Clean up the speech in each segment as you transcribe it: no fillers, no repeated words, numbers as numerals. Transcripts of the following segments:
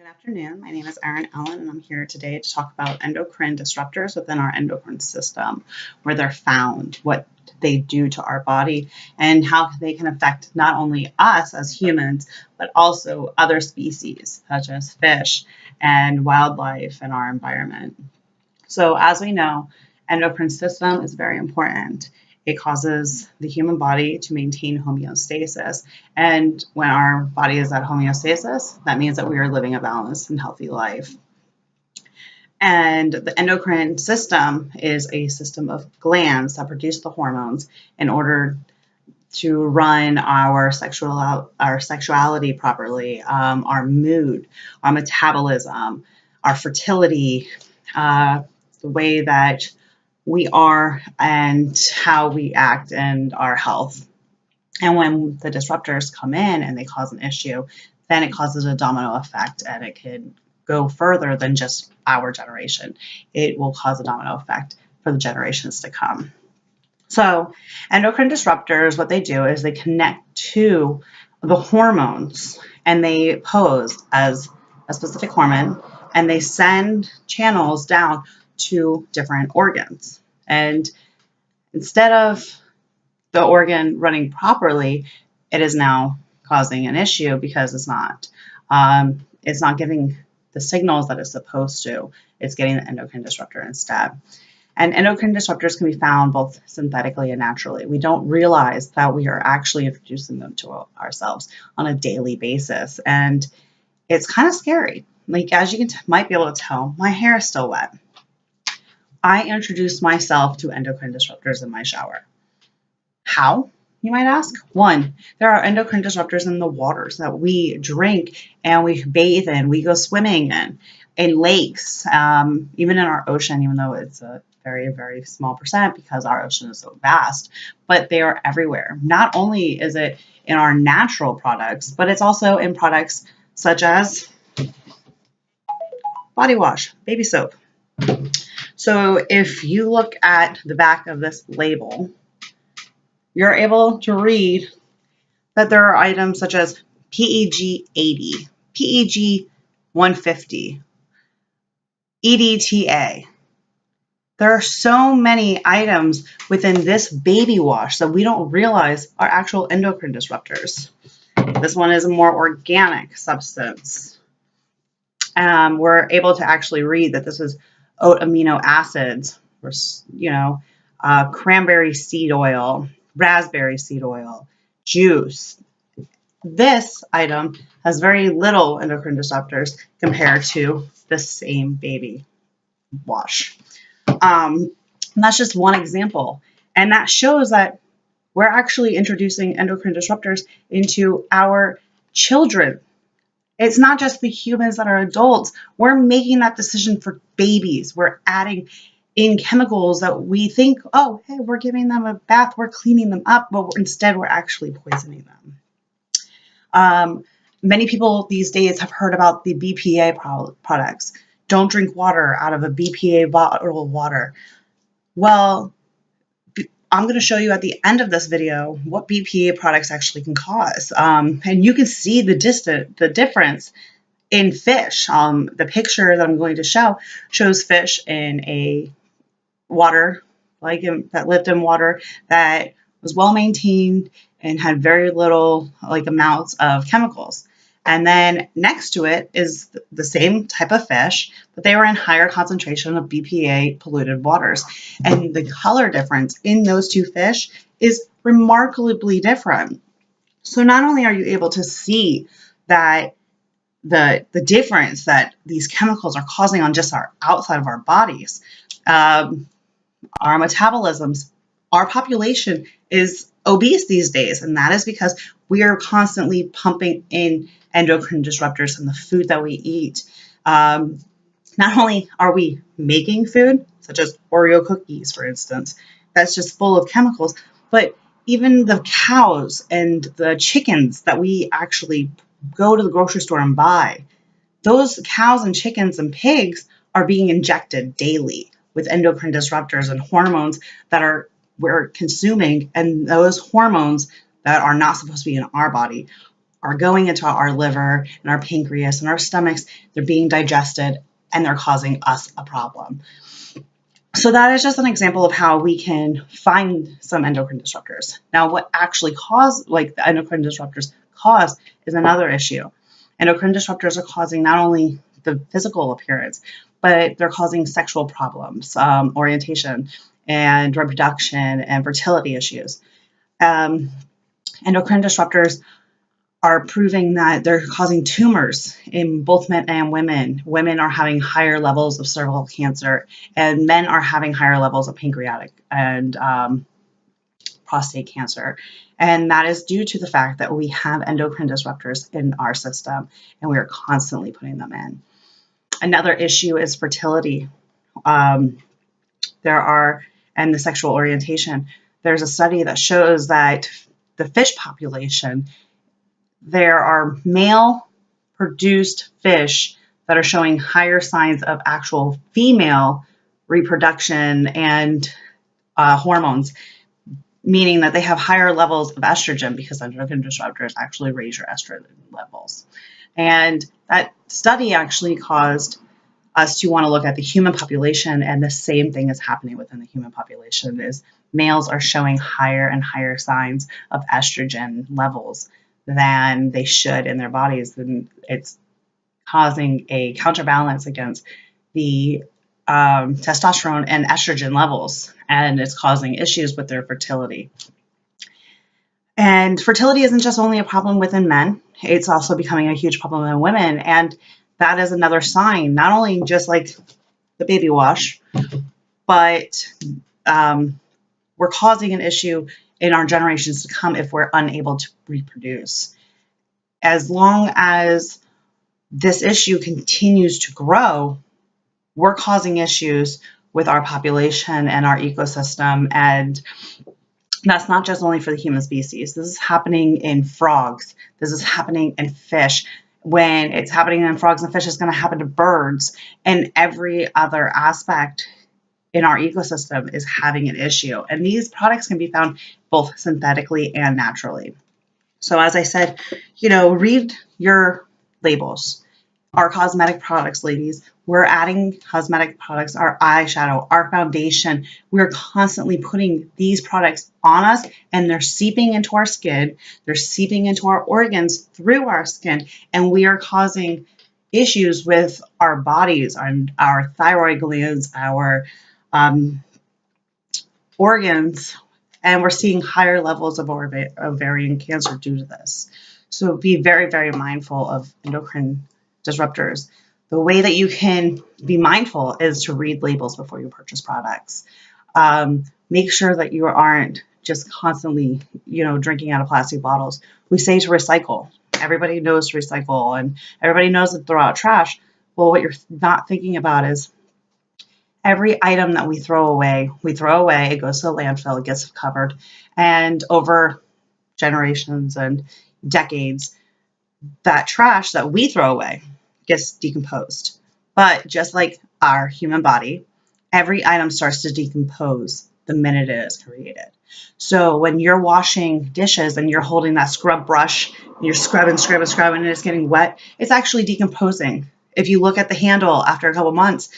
Good afternoon. My name is Erin Allen, and I'm here today to talk about endocrine disruptors within our endocrine system, where they're found, what they do to our body, and how they can affect not only us as humans, but also other species, such as fish and wildlife in our environment. So as we know, endocrine system is very important. It causes the human body to maintain homeostasis. And when our body is at homeostasis, that means that we are living a balanced and healthy life. And the endocrine system is a system of glands that produce the hormones in order to run our sexuality properly, our mood, our metabolism, our fertility, the way that we are and how we act and our health. And when the disruptors come in and they cause an issue, then it causes a domino effect, and it could go further than just our generation. It will cause a domino effect for the generations to come. So endocrine disruptors, what they do is they connect to the hormones, and they pose as a specific hormone, and they send channels down to different organs. And instead of the organ running properly, it is now causing an issue because it's not giving the signals that it's supposed to. It's getting the endocrine disruptor instead. And endocrine disruptors can be found both synthetically and naturally. We don't realize that we are actually introducing them to ourselves on a daily basis. And it's kind of scary. Like, as you might be able to tell, my hair is still wet. I introduced myself to endocrine disruptors in my shower. How, you might ask? One, there are endocrine disruptors in the waters that we drink and we bathe in, we go swimming in lakes, even in our ocean, even though it's a very, very small percent because our ocean is so vast, but they are everywhere. Not only is it in our natural products, but it's also in products such as body wash, baby soap. So if you look at the back of this label, you're able to read that there are items such as PEG 80, PEG 150, EDTA. There are so many items within this baby wash that we don't realize are actual endocrine disruptors. This one is a more organic substance. We're able to actually read that this is oat amino acids, or, cranberry seed oil, raspberry seed oil, juice. This item has very little endocrine disruptors compared to the same baby wash. And that's just one example. And that shows that we're actually introducing endocrine disruptors into our children. It's not just the humans that are adults. We're making that decision for babies. We're adding in chemicals that we think, oh, hey, we're giving them a bath, we're cleaning them up, but instead we're actually poisoning them. Many people these days have heard about the BPA products. Don't drink water out of a BPA bottle of water. Well, I'm going to show you at the end of this video what BPA products actually can cause. And you can see the difference in fish. The picture that I'm going to show shows fish in a water, that lived in water that was well maintained and had very little amounts of chemicals. And then next to it is the same type of fish, but they were in higher concentration of BPA polluted waters. And the color difference in those two fish is remarkably different. So not only are you able to see that the difference that these chemicals are causing on just our outside of our bodies, our metabolisms, our population is obese these days, and that is because we are constantly pumping in endocrine disruptors in the food that we eat. Not only are we making food, such as Oreo cookies, for instance, that's just full of chemicals, but even the cows and the chickens that we actually go to the grocery store and buy, those cows and chickens and pigs are being injected daily with endocrine disruptors and hormones that we're consuming, and those hormones that are not supposed to be in our body are going into our liver and our pancreas and our stomachs. They're being digested and they're causing us a problem. So that is just an example of how we can find some endocrine disruptors. Now, what actually the endocrine disruptors cause is another issue. Endocrine disruptors are causing not only the physical appearance, but they're causing sexual problems, orientation and reproduction and fertility issues. Endocrine disruptors are proving that they're causing tumors in both men and women. Women are having higher levels of cervical cancer, and men are having higher levels of pancreatic and prostate cancer. And that is due to the fact that we have endocrine disruptors in our system, and we are constantly putting them in. Another issue is fertility. And the sexual orientation. There's a study that shows that the fish population, there are male-produced fish that are showing higher signs of actual female reproduction and hormones, meaning that they have higher levels of estrogen because endocrine disruptors actually raise your estrogen levels. And that study actually caused us to want to look at the human population, and the same thing is happening within the human population is males are showing higher and higher signs of estrogen levels than they should in their bodies. And it's causing a counterbalance against the testosterone and estrogen levels, and it's causing issues with their fertility. And fertility isn't just only a problem within men, it's also becoming a huge problem in women. And that is another sign, not only just like the baby wash, but we're causing an issue in our generations to come if we're unable to reproduce. As long as this issue continues to grow, we're causing issues with our population and our ecosystem. And that's not just only for the human species. This is happening in frogs. This is happening in fish. When it's happening in frogs and fish, it's going to happen to birds. And every other aspect in our ecosystem is having an issue. And these products can be found both synthetically and naturally. So as I said, read your labels. Our cosmetic products, ladies, we're adding cosmetic products, our eyeshadow, our foundation. We're constantly putting these products on us, and they're seeping into our skin. They're seeping into our organs through our skin, and we are causing issues with our bodies, our thyroid glands, our organs, and we're seeing higher levels of ovarian cancer due to this. So be very, very mindful of endocrine disruptors. The way that you can be mindful is to read labels before you purchase products. Make sure that you aren't just constantly, drinking out of plastic bottles. We say to recycle. Everybody knows to recycle, and everybody knows to throw out trash. Well, what you're not thinking about is every item that we throw away, it goes to the landfill, it gets covered, and over generations and decades, that trash that we throw away gets decomposed. But just like our human body, every item starts to decompose the minute it is created. So when you're washing dishes and you're holding that scrub brush, and you're scrubbing, and it's getting wet, it's actually decomposing. If you look at the handle after a couple months,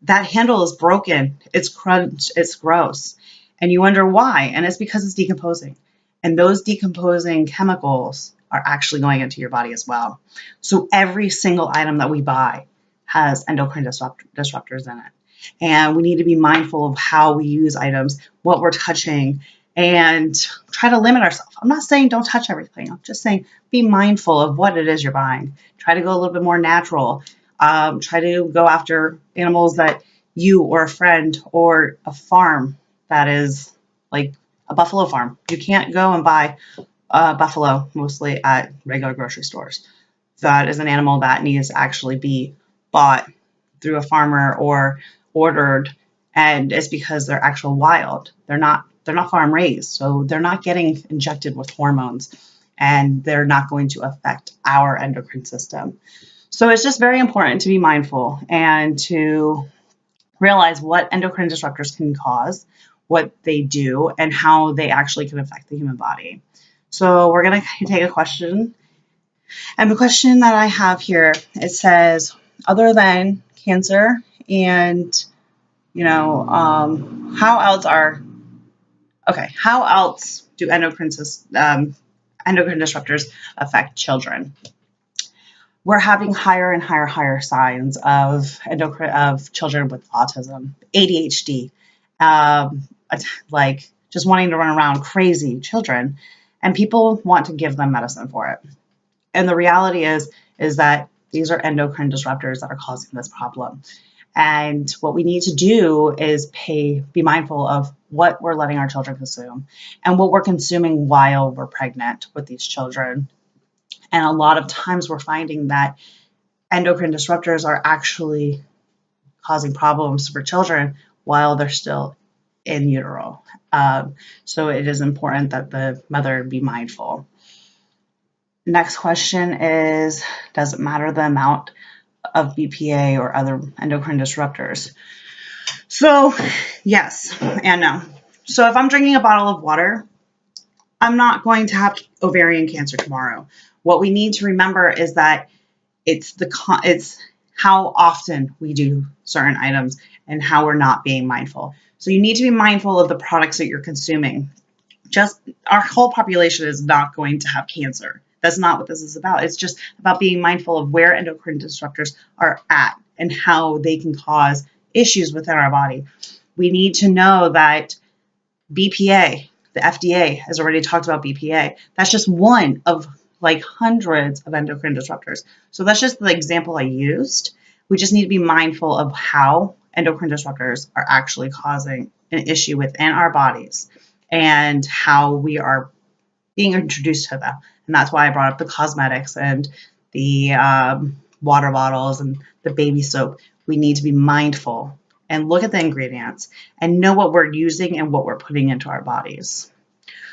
that handle is broken, it's crunched, it's gross. And you wonder why, and it's because it's decomposing. And those decomposing chemicals are actually going into your body as well. So every single item that we buy has endocrine disruptors in it. And we need to be mindful of how we use items, what we're touching, and try to limit ourselves. I'm not saying don't touch everything. I'm just saying be mindful of what it is you're buying. Try to go a little bit more natural. Try to go after animals that you or a friend or a farm that is like a buffalo farm. You can't go and buy buffalo mostly at regular grocery stores. That is an animal that needs to actually be bought through a farmer or ordered, and it's because they're actual wild. They're not farm raised, so they're not getting injected with hormones, and they're not going to affect our endocrine system. So it's just very important to be mindful and to realize what endocrine disruptors can cause, what they do, and how they actually can affect the human body. So we're going to take a question. And the question that I have here, it says, other than cancer and, how else do endocrine disruptors affect children? We're having higher and higher signs of children with autism, ADHD, um, like just wanting to run around crazy children, and people want to give them medicine for it. And the reality is that these are endocrine disruptors that are causing this problem. And what we need to do is be mindful of what we're letting our children consume and what we're consuming while we're pregnant with these children. And a lot of times we're finding that endocrine disruptors are actually causing problems for children while they're still in utero. So it is important that the mother be mindful. Next question is, does it matter the amount of BPA or other endocrine disruptors? So yes and no. So if I'm drinking a bottle of water, I'm not going to have ovarian cancer tomorrow. What we need to remember is that it's how often we do certain items and how we're not being mindful. So you need to be mindful of the products that you're consuming. Just our whole population is not going to have cancer. That's not what this is about. It's just about being mindful of where endocrine disruptors are at and how they can cause issues within our body. We need to know that BPA, the FDA has already talked about BPA. That's just one of like hundreds of endocrine disruptors. So that's just the example I used. We just need to be mindful of how endocrine disruptors are actually causing an issue within our bodies and how we are being introduced to them. And that's why I brought up the cosmetics and the water bottles and the baby soap. We need to be mindful and look at the ingredients and know what we're using and what we're putting into our bodies.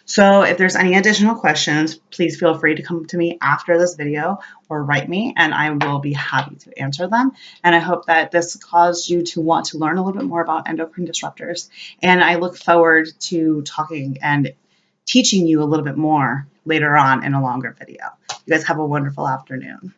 So if there's any additional questions, please feel free to come to me after this video or write me, and I will be happy to answer them. And I hope that this caused you to want to learn a little bit more about endocrine disruptors. And I look forward to talking and teaching you a little bit more later on in a longer video. You guys have a wonderful afternoon.